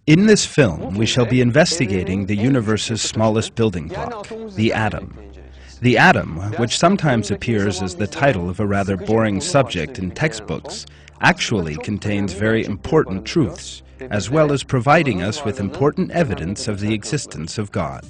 In this film, we shall be investigating the universe's smallest building block, the atom. The atom, which sometimes appears as the title of a rather boring subject in textbooks, actually contains very important truths, as well as providing us with important evidence of the existence of God.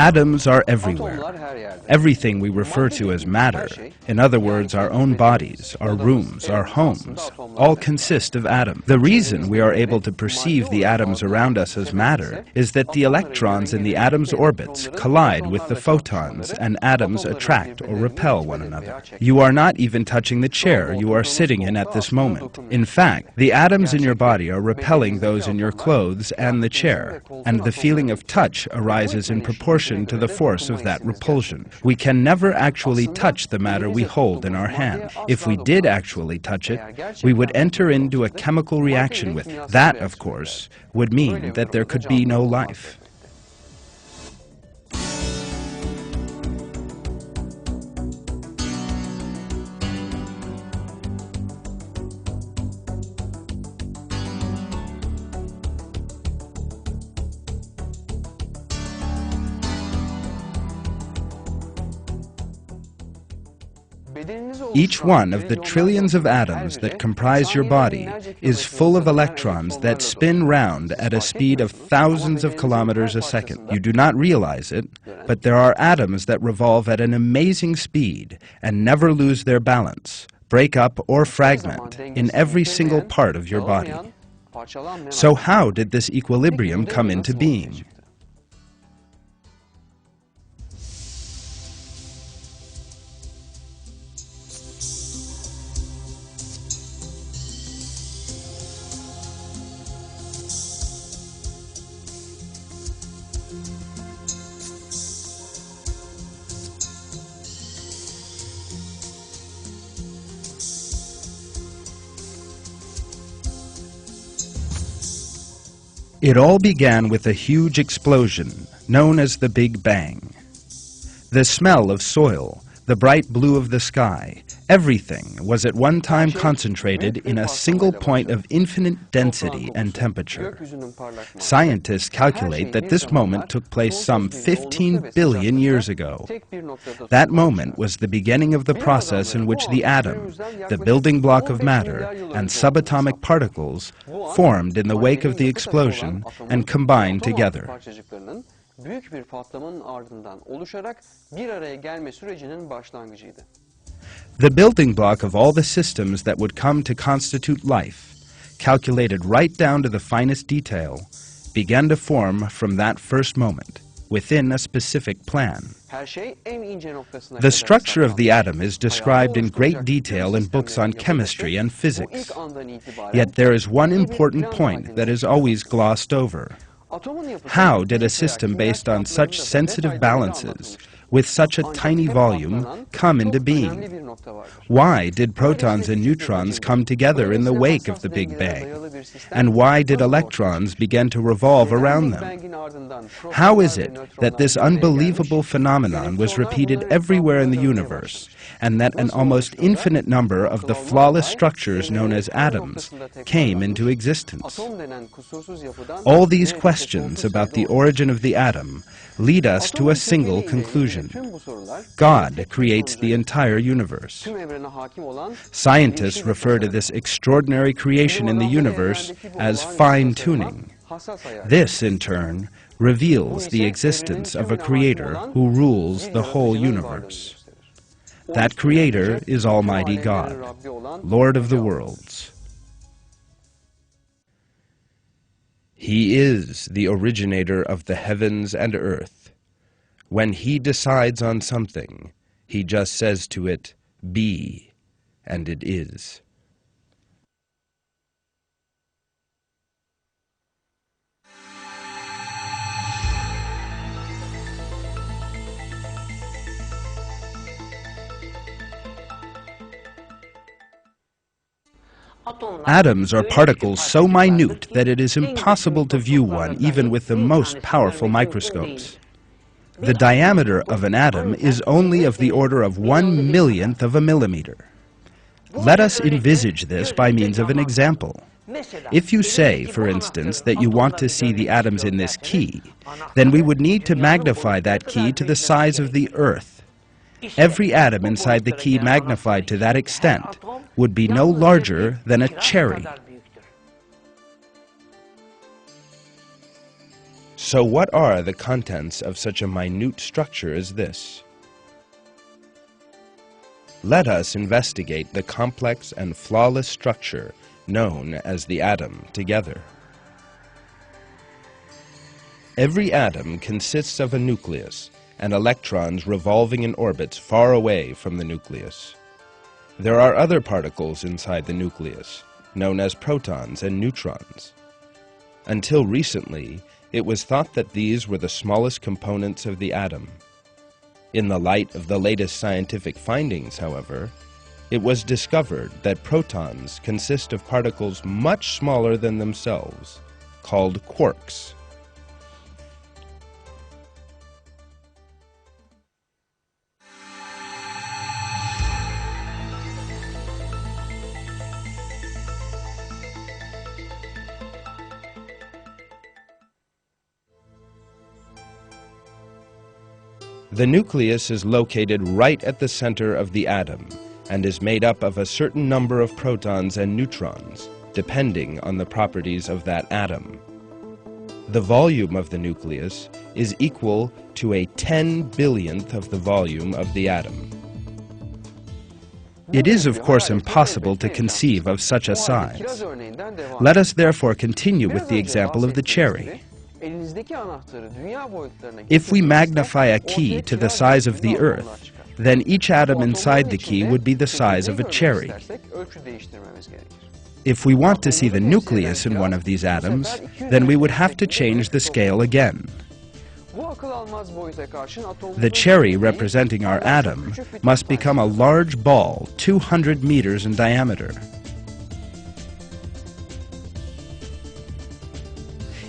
Atoms are everywhere. Everything we refer to as matter, in other words, our own bodies, our rooms, our homes, all consist of atoms. The reason we are able to perceive the atoms around us as matter is that the electrons in the atom's orbits collide with the photons, and atoms attract or repel one another. You are not even touching the chair you are sitting in at this moment. In fact, the atoms in your body are repelling those in your clothes and the chair, and the feeling of touch arises in proportion to the force of that repulsion. We can never actually touch the matter we hold in our hand. If we did actually touch it, we would enter into a chemical reaction with it. That, of course, would mean that there could be no life. Each one of the trillions of atoms that comprise your body is full of electrons that spin round at a speed of thousands of kilometers a second. You do not realize it, but there are atoms that revolve at an amazing speed and never lose their balance, break up or fragment in every single part of your body. So how did this equilibrium come into being? It all began with a huge explosion, known as the Big Bang. The smell of soil, the bright blue of the sky, everything was at one time concentrated in a single point of infinite density and temperature. Scientists calculate that this moment took place some 15 billion years ago. That moment was the beginning of the process in which the atom, the building block of matter, and subatomic particles formed in the wake of the explosion and combined together. Büyük bir patlamanın ardından oluşarak bir araya gelme sürecinin başlangıcıydı. The building block of all the systems that would come to constitute life, calculated right down to the finest detail, began to form from that first moment, within a specific plan. The structure of the atom is described in great detail in books on chemistry and physics. Yet there is one important point that is always glossed over. How did a system based on such sensitive balances, with such a tiny volume, come into being? Why did protons and neutrons come together in the wake of the Big Bang? And why did electrons begin to revolve around them? How is it that this unbelievable phenomenon was repeated everywhere in the universe, and that an almost infinite number of the flawless structures known as atoms came into existence? All these questions about the origin of the atom lead us to a single conclusion. God creates the entire universe. Scientists refer to this extraordinary creation in the universe as fine-tuning. This, in turn, reveals the existence of a creator who rules the whole universe. That creator is Almighty God, Lord of the worlds. He is the originator of the heavens and earth. When He decides on something, He just says to it, "Be," and it is. Atoms are particles so minute that it is impossible to view one even with the most powerful microscopes. The diameter of an atom is only of the order of 1/1,000,000th of a millimeter. Let us envisage this by means of an example. If you say, for instance, that you want to see the atoms in this key, then we would need to magnify that key to the size of the Earth. Every atom inside the key magnified to that extent would be no larger than a cherry. So what are the contents of such a minute structure as this? Let us investigate the complex and flawless structure known as the atom together. Every atom consists of a nucleus and electrons revolving in orbits far away from the nucleus. There are other particles inside the nucleus, known as protons and neutrons. Until recently, it was thought that these were the smallest components of the atom. In the light of the latest scientific findings, however, it was discovered that protons consist of particles much smaller than themselves, called quarks. The nucleus is located right at the center of the atom and is made up of a certain number of protons and neutrons, depending on the properties of that atom. The volume of the nucleus is equal to a 10/1000,000th of the volume of the atom. It is, of course, impossible to conceive of such a size. Let us therefore continue with the example of the cherry. If we magnify a key to the size of the Earth, then each atom inside the key would be the size of a cherry. If we want to see the nucleus in one of these atoms, then we would have to change the scale again. The cherry representing our atom must become a large ball 200 meters in diameter.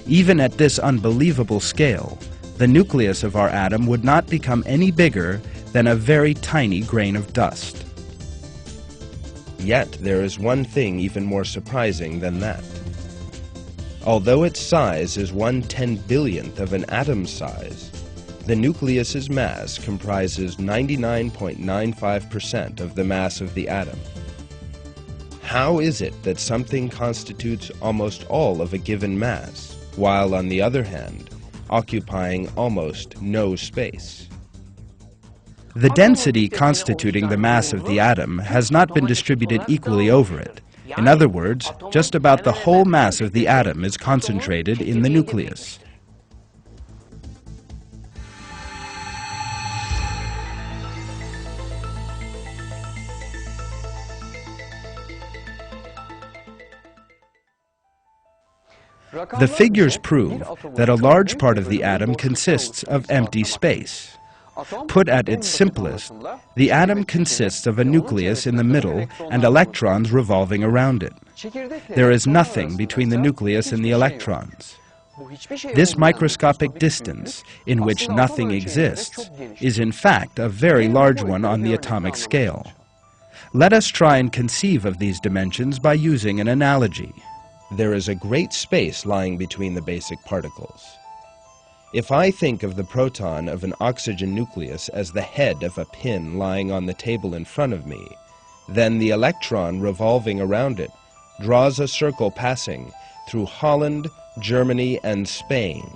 Even at this unbelievable scale, the nucleus of our atom would not become any bigger than a very tiny grain of dust. Yet there is one thing even more surprising than that. Although its size is 1/10,000,000,000th of an atom's size, the nucleus's mass comprises 99.95% of the mass of the atom. How is it that something constitutes almost all of a given mass, while on the other hand, occupying almost no space? The density constituting the mass of the atom has not been distributed equally over it. In other words, just about the whole mass of the atom is concentrated in the nucleus. The figures prove that a large part of the atom consists of empty space. Put at its simplest, the atom consists of a nucleus in the middle and electrons revolving around it. There is nothing between the nucleus and the electrons. This microscopic distance, in which nothing exists, is in fact a very large one on the atomic scale. Let us try and conceive of these dimensions by using an analogy. There is a great space lying between the basic particles. If I think of the proton of an oxygen nucleus as the head of a pin lying on the table in front of me, then the electron revolving around it draws a circle passing through Holland, Germany, and Spain.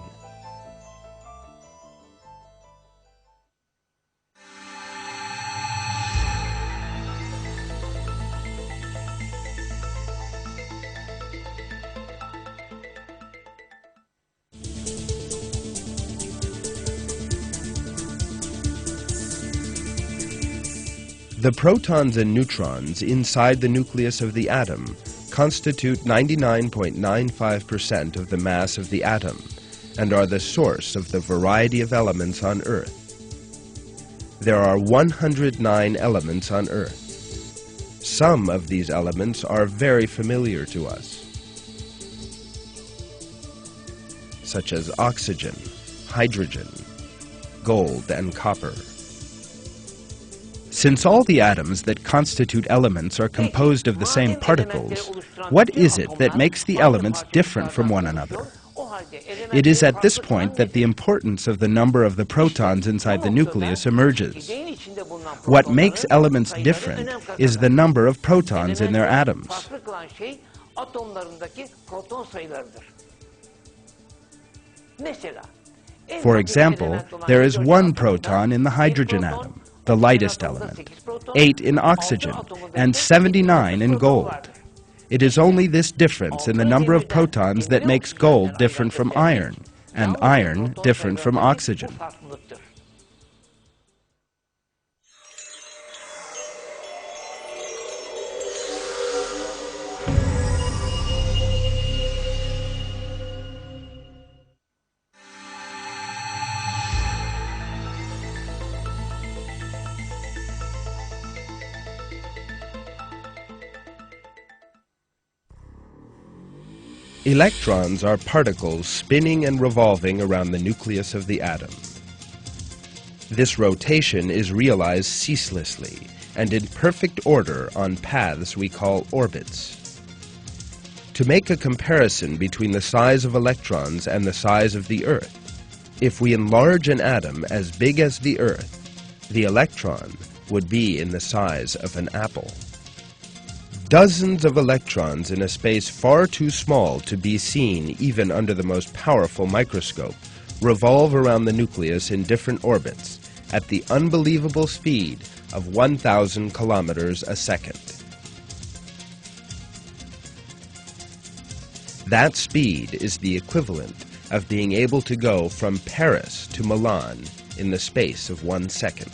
The protons and neutrons inside the nucleus of the atom constitute 99.95% of the mass of the atom and are the source of the variety of elements on Earth. There are 109 elements on Earth. Some of these elements are very familiar to us, such as oxygen, hydrogen, gold, and copper. Since all the atoms that constitute elements are composed of the same particles, what is it that makes the elements different from one another? It is at this point that the importance of the number of the protons inside the nucleus emerges. What makes elements different is the number of protons in their atoms. For example, there is 1 proton in the hydrogen atom, the lightest element, 8 in oxygen, and 79 in gold. It is only this difference in the number of protons that makes gold different from iron, and iron different from oxygen. Electrons are particles spinning and revolving around the nucleus of the atom. This rotation is realized ceaselessly and in perfect order on paths we call orbits. To make a comparison between the size of electrons and the size of the Earth, if we enlarge an atom as big as the Earth, the electron would be in the size of an apple. Dozens of electrons in a space far too small to be seen even under the most powerful microscope revolve around the nucleus in different orbits at the unbelievable speed of 1,000 kilometers a second. That speed is the equivalent of being able to go from Paris to Milan in the space of 1 second.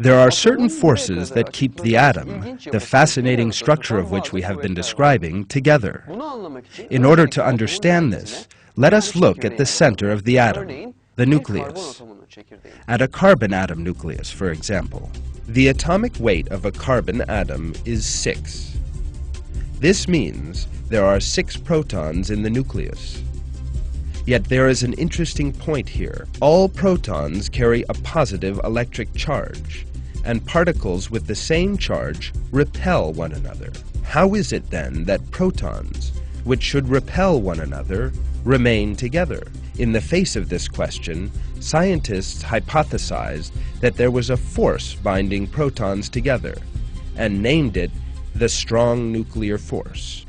There are certain forces that keep the atom, the fascinating structure of which we have been describing, together. In order to understand this, let us look at the center of the atom, the nucleus. At a carbon atom nucleus, for example, the atomic weight of a carbon atom is 6. This means there are 6 protons in the nucleus. Yet there is an interesting point here. All protons carry a positive electric charge, and particles with the same charge repel one another. How is it then that protons, which should repel one another, remain together? In the face of this question, scientists hypothesized that there was a force binding protons together, and named it the strong nuclear force.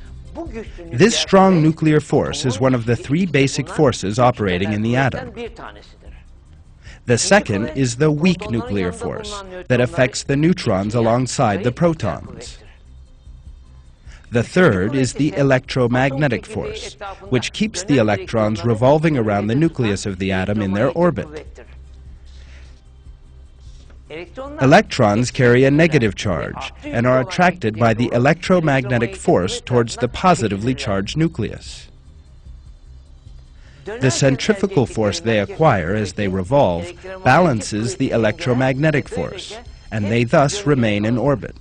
This strong nuclear force is one of the 3 basic forces operating in the atom. The second is the weak nuclear force that affects the neutrons alongside the protons. The third is the electromagnetic force, which keeps the electrons revolving around the nucleus of the atom in their orbit. Electrons carry a negative charge and are attracted by the electromagnetic force towards the positively charged nucleus. The centrifugal force they acquire as they revolve balances the electromagnetic force, and they thus remain in orbit.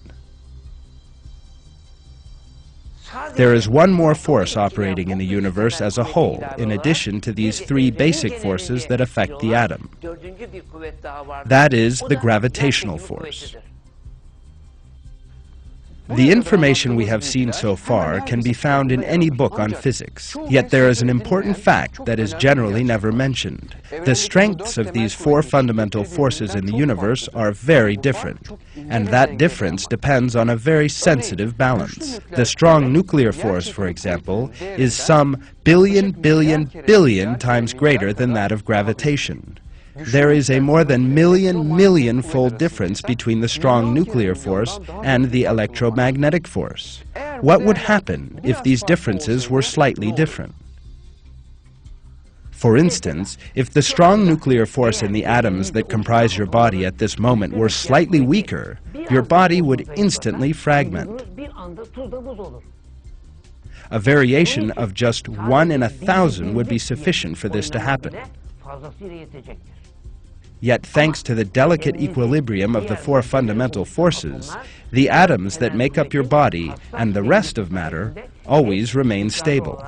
There is one more force operating in the universe as a whole, in addition to these 3 basic forces that affect the atom. That is the gravitational force. The information we have seen so far can be found in any book on physics, yet there is an important fact that is generally never mentioned. The strengths of these 4 fundamental forces in the universe are very different, and that difference depends on a very sensitive balance. The strong nuclear force, for example, is some billion times greater than that of gravitation. There is a more than million-fold difference between the strong nuclear force and the electromagnetic force. What would happen if these differences were slightly different? For instance, if the strong nuclear force in the atoms that comprise your body at this moment were slightly weaker, your body would instantly fragment. A variation of just 1 in 1,000 would be sufficient for this to happen. Yet thanks to the delicate equilibrium of the four fundamental forces, the atoms that make up your body and the rest of matter always remain stable.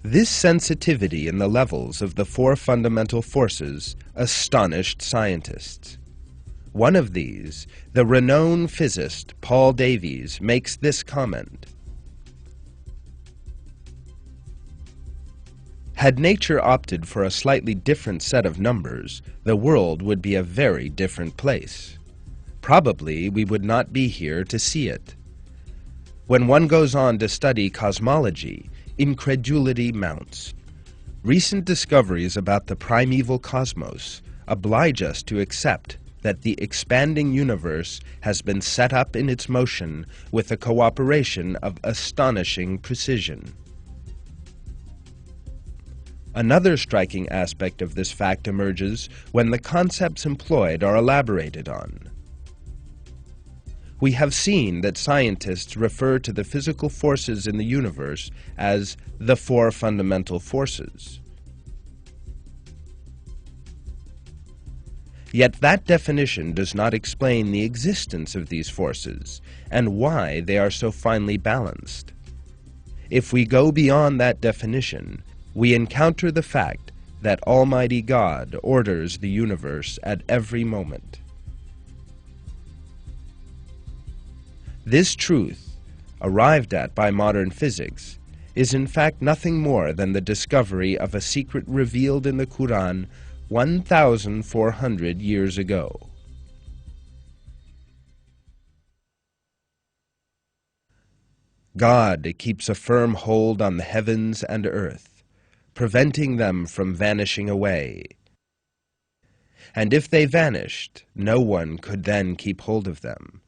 This sensitivity in the levels of the four fundamental forces astonished scientists. One of these, the renowned physicist Paul Davies, makes this comment: "Had nature opted for a slightly different set of numbers, the world would be a very different place. Probably we would not be here to see it. When one goes on to study cosmology, incredulity mounts. Recent discoveries about the primeval cosmos oblige us to accept that the expanding universe has been set up in its motion with the cooperation of astonishing precision." Another striking aspect of this fact emerges when the concepts employed are elaborated on. We have seen that scientists refer to the physical forces in the universe as the four fundamental forces. Yet that definition does not explain the existence of these forces and why they are so finely balanced. If we go beyond that definition, we encounter the fact that Almighty God orders the universe at every moment. This truth, arrived at by modern physics, is in fact nothing more than the discovery of a secret revealed in the Quran 1,400 years ago. God keeps a firm hold on the heavens and earth, preventing them from vanishing away. And if they vanished, no one could then keep hold of them.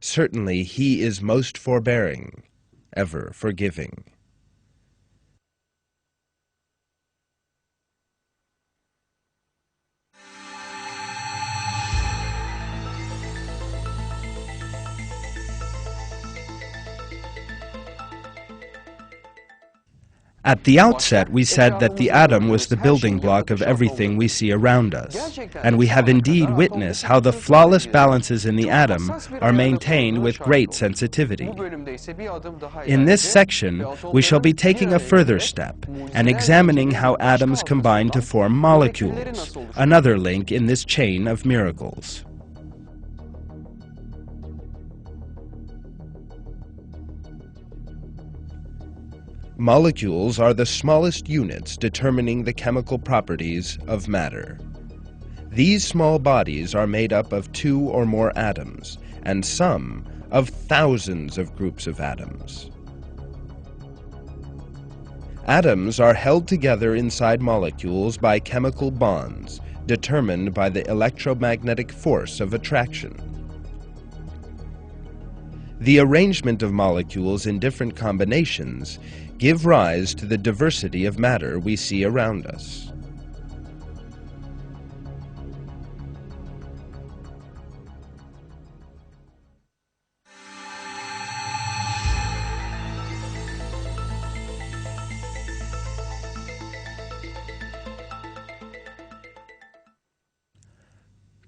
Certainly He is most forbearing, ever forgiving. At the outset, we said that the atom was the building block of everything we see around us, and we have indeed witnessed how the flawless balances in the atom are maintained with great sensitivity. In this section, we shall be taking a further step and examining how atoms combine to form molecules, another link in this chain of miracles. Molecules are the smallest units determining the chemical properties of matter. These small bodies are made up of 2 or more atoms, and some of thousands of groups of atoms. Atoms are held together inside molecules by chemical bonds, determined by the electromagnetic force of attraction. The arrangement of molecules in different combinations give rise to the diversity of matter we see around us.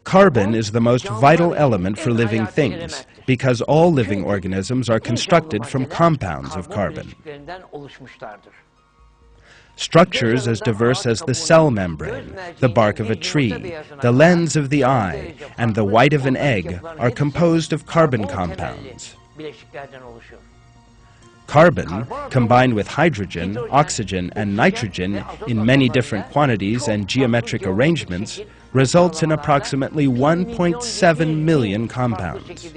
Carbon is the most vital element for living things because all living organisms are constructed from compounds of carbon. Structures as diverse as the cell membrane, the bark of a tree, the lens of the eye, and the white of an egg are composed of carbon compounds. Carbon, combined with hydrogen, oxygen, and nitrogen in many different quantities and geometric arrangements, results in approximately 1.7 million compounds.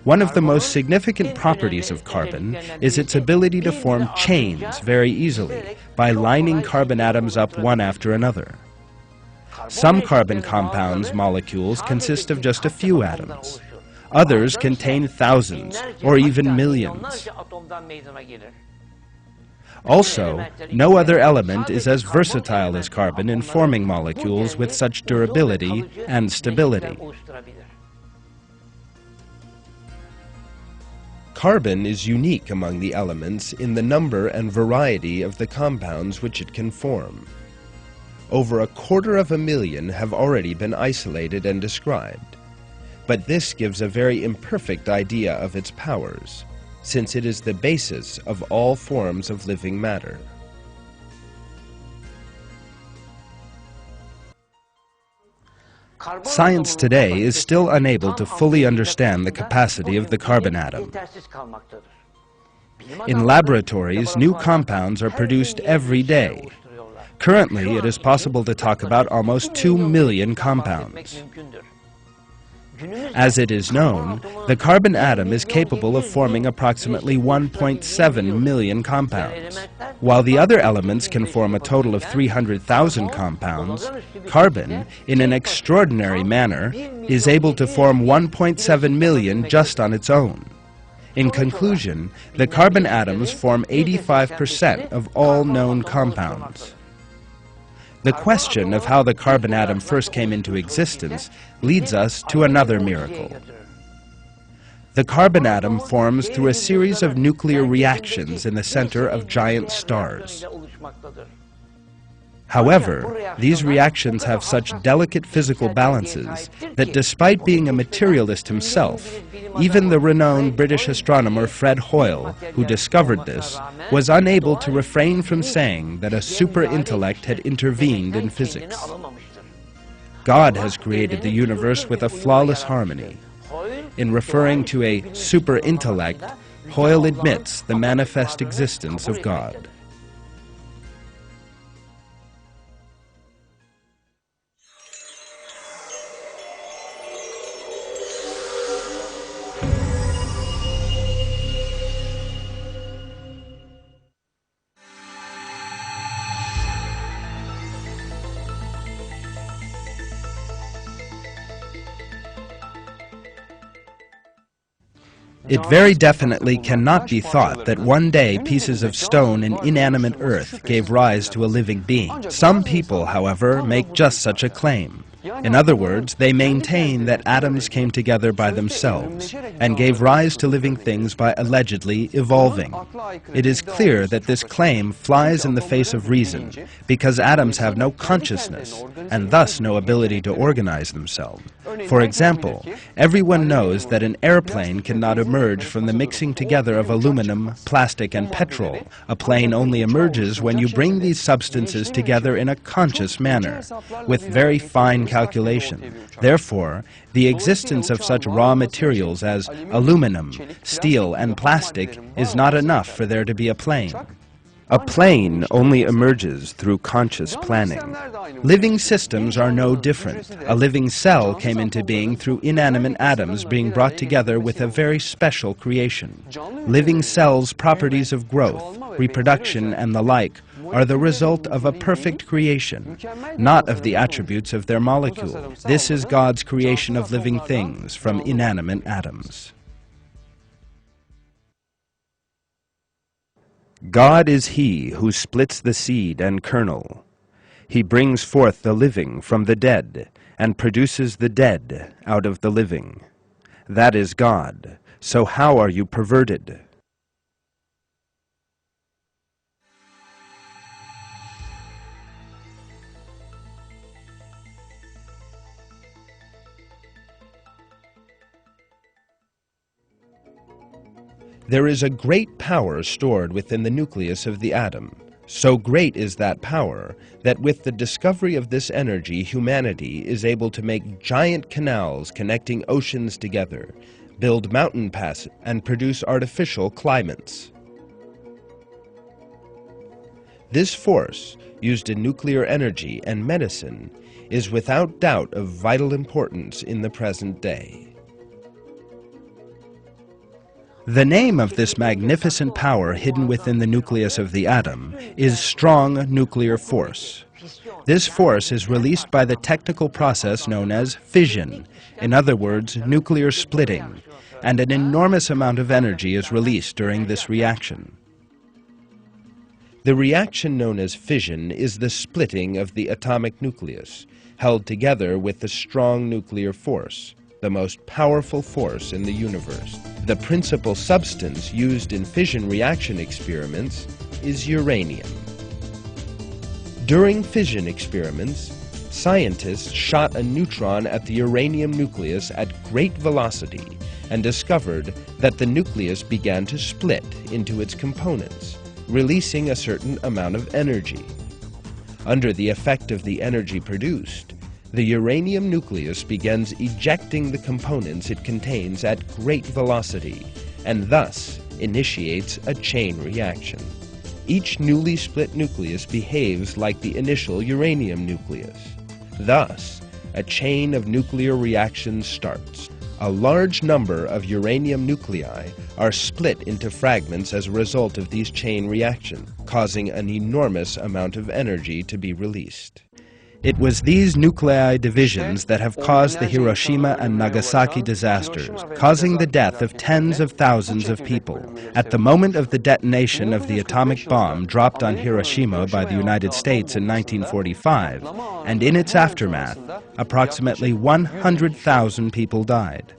One of the most significant properties of carbon is its ability to form chains very easily by lining carbon atoms up one after another. Some carbon compounds molecules consist of just a few atoms. Others contain thousands or even millions. Also, no other element is as versatile as carbon in forming molecules with such durability and stability. Carbon is unique among the elements in the number and variety of the compounds which it can form. Over 250,000 have already been isolated and described, but this gives a very imperfect idea of its powers, since it is the basis of all forms of living matter. Science today is still unable to fully understand the capacity of the carbon atom. In laboratories, new compounds are produced every day. Currently, it is possible to talk about almost 2 million compounds. As it is known, the carbon atom is capable of forming approximately 1.7 million compounds. While the other elements can form a total of 300,000 compounds, carbon, in an extraordinary manner, is able to form 1.7 million just on its own. In conclusion, the carbon atoms form 85% of all known compounds. The question of how the carbon atom first came into existence leads us to another miracle. The carbon atom forms through a series of nuclear reactions in the center of giant stars. However, these reactions have such delicate physical balances that despite being a materialist himself, even the renowned British astronomer Fred Hoyle, who discovered this, was unable to refrain from saying that a super-intellect had intervened in physics. God has created the universe with a flawless harmony. In referring to a super-intellect, Hoyle admits the manifest existence of God. It very definitely cannot be thought that one day pieces of stone and inanimate earth gave rise to a living being. Some people, however, make just such a claim. In other words, they maintain that atoms came together by themselves and gave rise to living things by allegedly evolving. It is clear that this claim flies in the face of reason because atoms have no consciousness and thus no ability to organize themselves. For example, everyone knows that an airplane cannot emerge from the mixing together of aluminum, plastic, and petrol. A plane only emerges when you bring these substances together in a conscious manner, with very fine calculation. Therefore, the existence of such raw materials as aluminum, steel, and plastic is not enough for there to be a plane. A plane only emerges through conscious planning. Living systems are no different. A living cell came into being through inanimate atoms being brought together with a very special creation. Living cells' properties of growth, reproduction, and the like are the result of a perfect creation, not of the attributes of their molecule. This is God's creation of living things from inanimate atoms. God is He who splits the seed and kernel. He brings forth the living from the dead, and produces the dead out of the living. That is God. So how are you perverted? There is a great power stored within the nucleus of the atom. So great is that power that with the discovery of this energy, humanity is able to make giant canals connecting oceans together, build mountain passes, and produce artificial climates. This force, used in nuclear energy and medicine, is without doubt of vital importance in the present day. The name of this magnificent power hidden within the nucleus of the atom is strong nuclear force. This force is released by the technical process known as fission, in other words, nuclear splitting, and an enormous amount of energy is released during this reaction. The reaction known as fission is the splitting of the atomic nucleus, held together with the strong nuclear force, the most powerful force in the universe. The principal substance used in fission reaction experiments is uranium. During fission experiments, scientists shot a neutron at the uranium nucleus at great velocity and discovered that the nucleus began to split into its components, releasing a certain amount of energy. Under the effect of the energy produced, the uranium nucleus begins ejecting the components it contains at great velocity and thus initiates a chain reaction. Each newly split nucleus behaves like the initial uranium nucleus. Thus, a chain of nuclear reactions starts. A large number of uranium nuclei are split into fragments as a result of these chain reactions, causing an enormous amount of energy to be released. It was these nuclei divisions that have caused the Hiroshima and Nagasaki disasters, causing the death of tens of thousands of people. At the moment of the detonation of the atomic bomb dropped on Hiroshima by the United States in 1945, and in its aftermath, approximately 100,000 people died.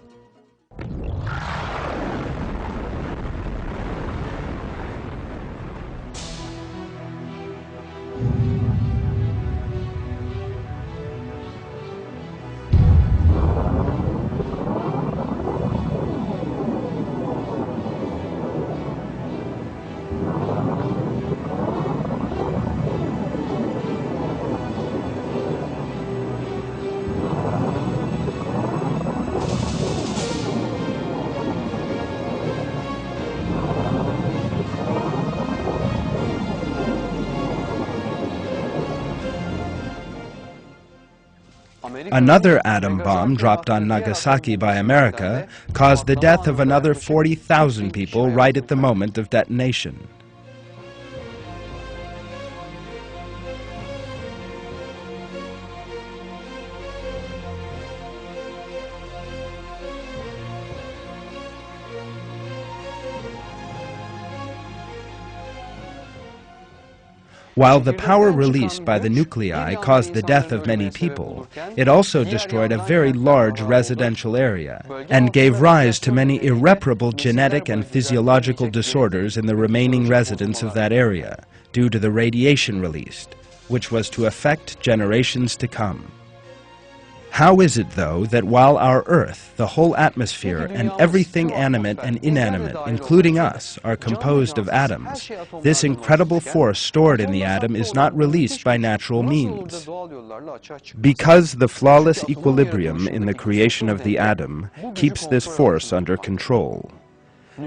Another atom bomb dropped on Nagasaki by America caused the death of another 40,000 people right at the moment of detonation. While the power released by the nuclei caused the death of many people, it also destroyed a very large residential area and gave rise to many irreparable genetic and physiological disorders in the remaining residents of that area due to the radiation released, which was to affect generations to come. How is it, though, that while our Earth, the whole atmosphere, and everything animate and inanimate, including us, are composed of atoms, this incredible force stored in the atom is not released by natural means? Because the flawless equilibrium in the creation of the atom keeps this force under control.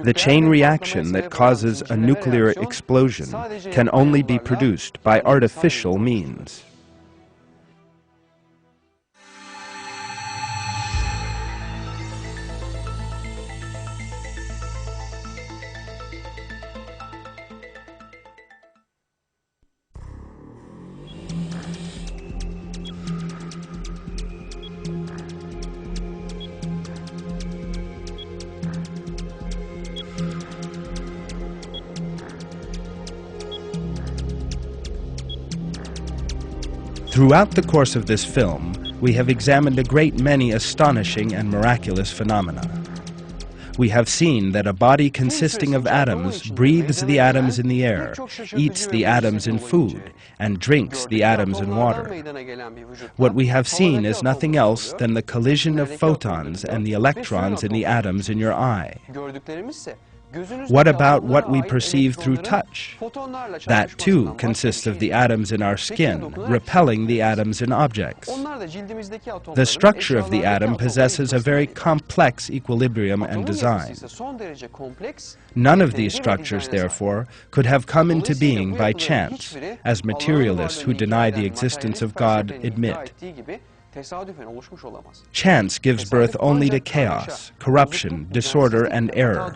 The chain reaction that causes a nuclear explosion can only be produced by artificial means. Throughout the course of this film, we have examined a great many astonishing and miraculous phenomena. We have seen that a body consisting of atoms breathes the atoms in the air, eats the atoms in food, and drinks the atoms in water. What we have seen is nothing else than the collision of photons and the electrons in the atoms in your eye. What about what we perceive through touch? That too consists of the atoms in our skin, repelling the atoms in objects. The structure of the atom possesses a very complex equilibrium and design. None of these structures, therefore, could have come into being by chance, as materialists who deny the existence of God admit. Chance gives birth only to chaos, corruption, disorder, and error.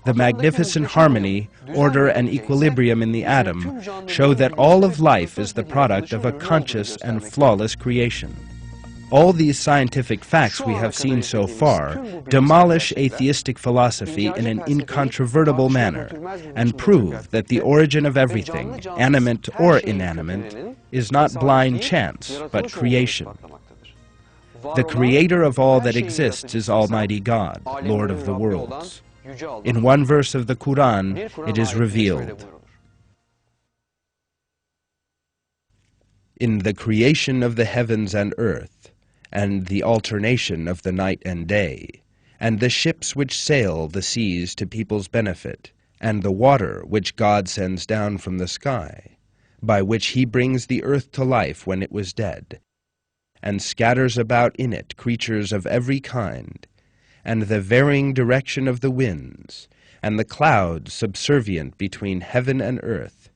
The magnificent harmony, order, and equilibrium in the atom show that all of life is the product of a conscious and flawless creation. All these scientific facts we have seen so far demolish atheistic philosophy in an incontrovertible manner and prove that the origin of everything, animate or inanimate, is not blind chance, but creation. The creator of all that exists is Almighty God, Lord of the worlds. In one verse of the Quran, it is revealed, "In the creation of the heavens and earth, and the alternation of the night and day, and the ships which sail the seas to people's benefit, and the water which God sends down from the sky, by which he brings the earth to life when it was dead, and scatters about in it creatures of every kind, and the varying direction of the winds, and the clouds subservient between heaven and earth.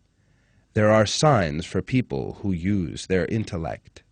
There are signs for people who use their intellect."